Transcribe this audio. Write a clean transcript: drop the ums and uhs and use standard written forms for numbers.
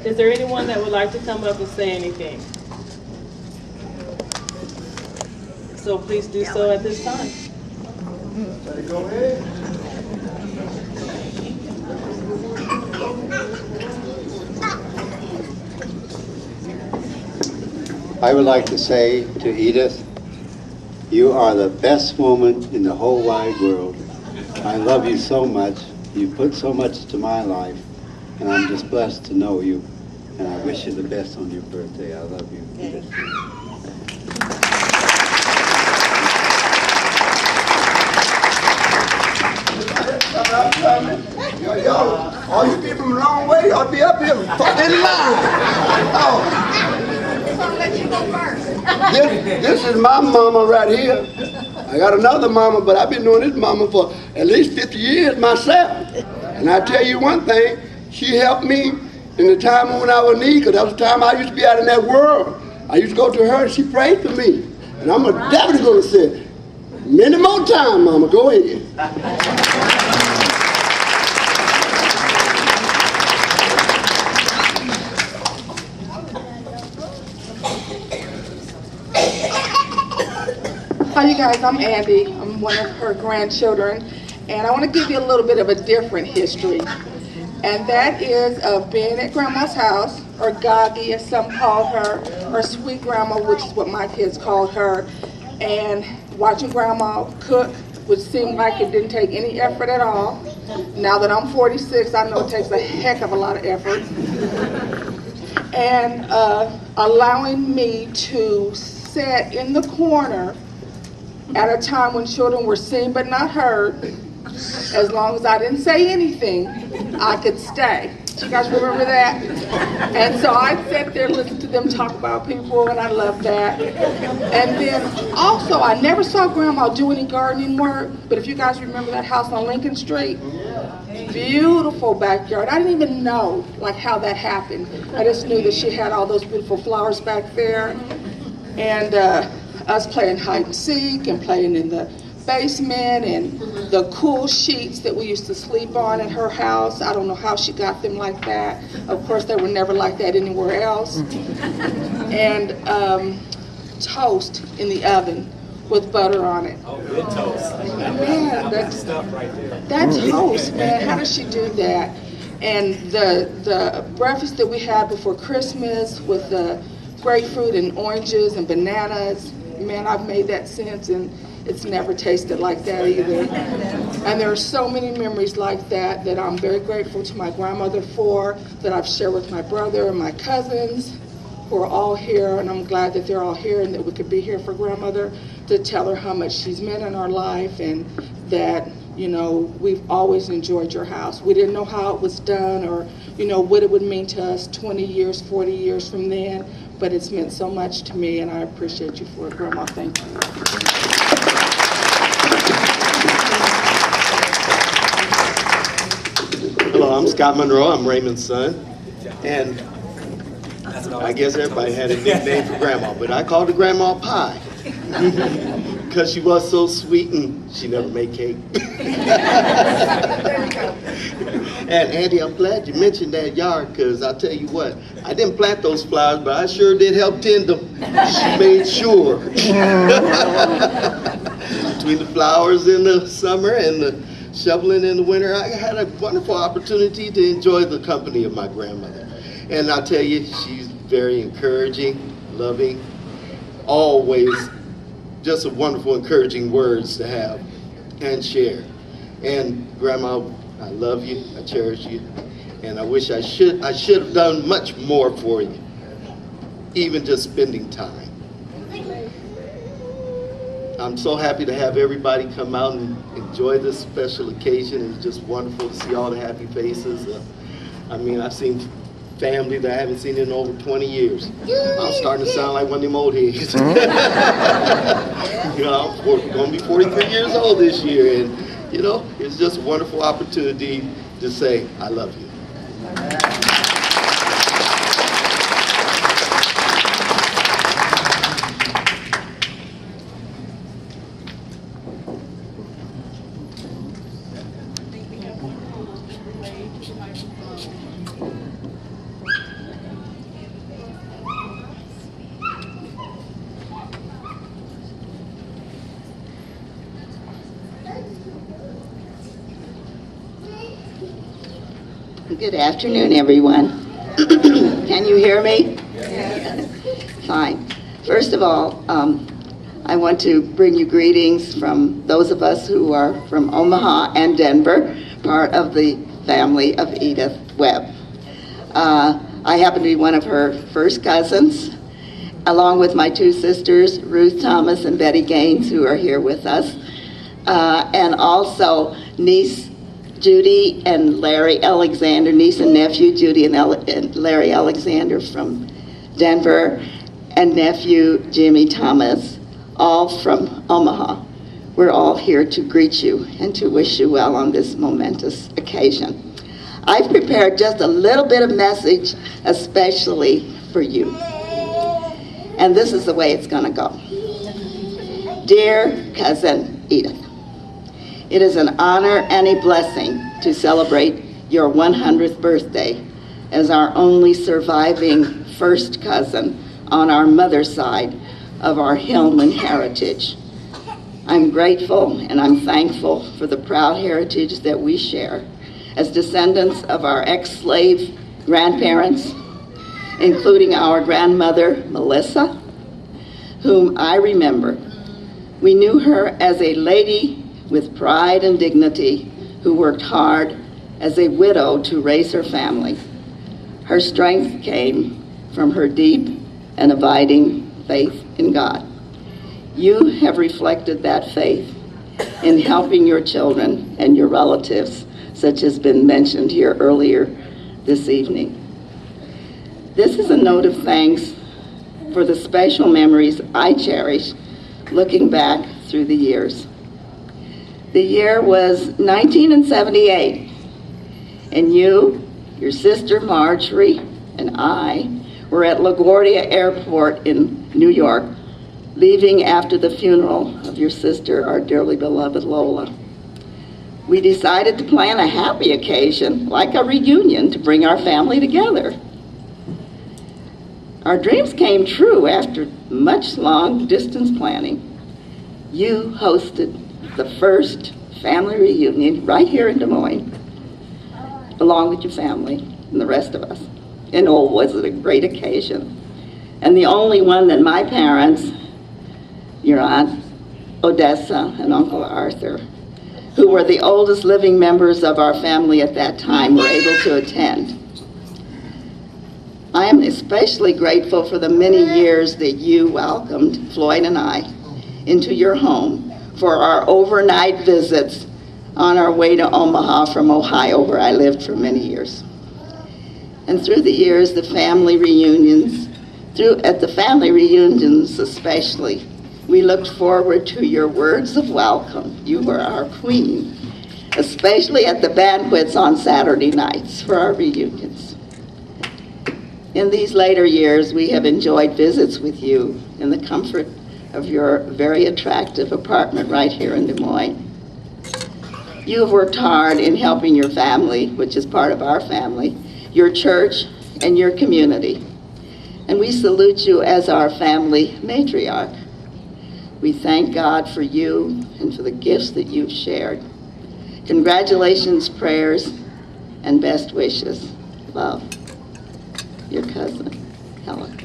Is there anyone that would like to come up and say anything? So please do so at this time. Go ahead. I would like to say to Edith, you are the best woman in the whole wide world. I love you so much. You put so much to my life, and I'm just blessed to know you. And I wish you the best on your birthday. I love you, Edith. Y'all, all you people from the long way, y'all be up here fucking line. Oh. Let you go first. This is my mama right here. I got another mama, but I've been doing this mama for at least 50 years myself. And I tell you one thing, she helped me in the time when I was in need, because that was the time I used to be out in that world. I used to go to her and she prayed for me. And I'm definitely going to say, many more times, mama, go ahead. Hi, you guys. I'm Andy. I'm one of her grandchildren, and I want to give you a little bit of a different history, and that is of being at Grandma's house, or Goggy as some call her, or Sweet Grandma, which is what my kids called her, and watching Grandma cook, which seemed like it didn't take any effort at all. Now that I'm 46, I know it takes a heck of a lot of effort. And allowing me to sit in the corner at a time when children were seen but not heard. As long as I didn't say anything, I could stay. Do you guys remember that? And so I'd sit there, listen to them talk about people, and I loved that. And then also, I never saw Grandma do any gardening work, but if you guys remember that house on Lincoln Street, beautiful backyard. I didn't even know like how that happened. I just knew that she had all those beautiful flowers back there. And us playing hide and seek and playing in the basement, and the cool sheets that we used to sleep on at her house. I don't know how she got them like that. Of course, they were never like that anywhere else. And toast in the oven with butter on it. Oh, good toast. Man, that's Stuff right there. that toast, man. How does she do that? And the breakfast that we had before Christmas with the grapefruit and oranges and bananas. Man, I've made that since, and it's never tasted like that either. And there are so many memories like that that I'm very grateful to my grandmother for, that I've shared with my brother and my cousins, who are all here, and I'm glad that they're all here and that we could be here for grandmother to tell her how much she's meant in our life, and that, you know, we've always enjoyed your house. We didn't know how it was done, or, you know, what it would mean to us 20 years, 40 years from then, but it's meant so much to me, and I appreciate you for it, Grandma. Thank you. Hello, I'm Scott Monroe. I'm Raymond's son. And I guess everybody had a nickname for Grandma, but I called her Grandma Pie. Because she was so sweet and she never made cake. And Andy, I'm glad you mentioned that yard, because I'll tell you what, I didn't plant those flowers, but I sure did help tend them. She made sure. Between the flowers in the summer and the shoveling in the winter, I had a wonderful opportunity to enjoy the company of my grandmother. And I'll tell you, she's very encouraging, loving, always just a wonderful, encouraging words to have and share. And Grandma, I love you, I cherish you, and I wish I should have done much more for you, even just spending time. I'm so happy to have everybody come out and enjoy this special occasion. It's just wonderful to see all the happy faces. I mean, I've seen family that I haven't seen in over 20 years. I'm starting to sound like one of them old heads. You know, I'm going to be 43 years old this year, and you know, it's just a wonderful opportunity to say, I love you. Good afternoon, everyone. Can you hear me? Fine. First of all, I want to bring you greetings from those of us who are from Omaha and Denver, part of the family of Edith Webb. I happen to be one of her first cousins, along with my two sisters, Ruth Thomas and Betty Gaines, who are here with us, and also niece Judy and Larry Alexander, niece and nephew Judy and Larry Alexander from Denver, and nephew Jimmy Thomas, all from Omaha. We're all here to greet you and to wish you well on this momentous occasion. I've prepared just a little bit of message especially for you. And this is the way it's going to go. Dear Cousin Edith, it is an honor and a blessing to celebrate your 100th birthday as our only surviving first cousin on our mother's side of our Hillman heritage. I'm grateful and I'm thankful for the proud heritage that we share as descendants of our ex-slave grandparents, including our grandmother, Melissa, whom I remember. We knew her as a lady with pride and dignity who worked hard as a widow to raise her family. Her strength came from her deep and abiding faith in God. You have reflected that faith in helping your children and your relatives, such as been mentioned here earlier this evening. This is a note of thanks for the special memories I cherish looking back through the years. The year was 1978, and you, your sister Marjorie, and I were at LaGuardia Airport in New York, leaving after the funeral of your sister, our dearly beloved Lola. We decided to plan a happy occasion, like a reunion, to bring our family together. Our dreams came true after much long-distance planning. You hosted the first family reunion right here in Des Moines, along with your family and the rest of us. And oh, was it a great occasion. And the only one that my parents, your Aunt Odessa and Uncle Arthur, who were the oldest living members of our family at that time, were able to attend. I am especially grateful for the many years that you welcomed Floyd and I into your home for our overnight visits on our way to Omaha from Ohio, where I lived for many years. And through the years, the family reunions, at the family reunions especially, we looked forward to your words of welcome. You were our queen, especially at the banquets on Saturday nights for our reunions. In these later years, we have enjoyed visits with you in the comfort of your very attractive apartment right here in Des Moines. You have worked hard in helping your family, which is part of our family, your church, and your community. And we salute you as our family matriarch. We thank God for you and for the gifts that you've shared. Congratulations, prayers, and best wishes. Love, your cousin, Helen.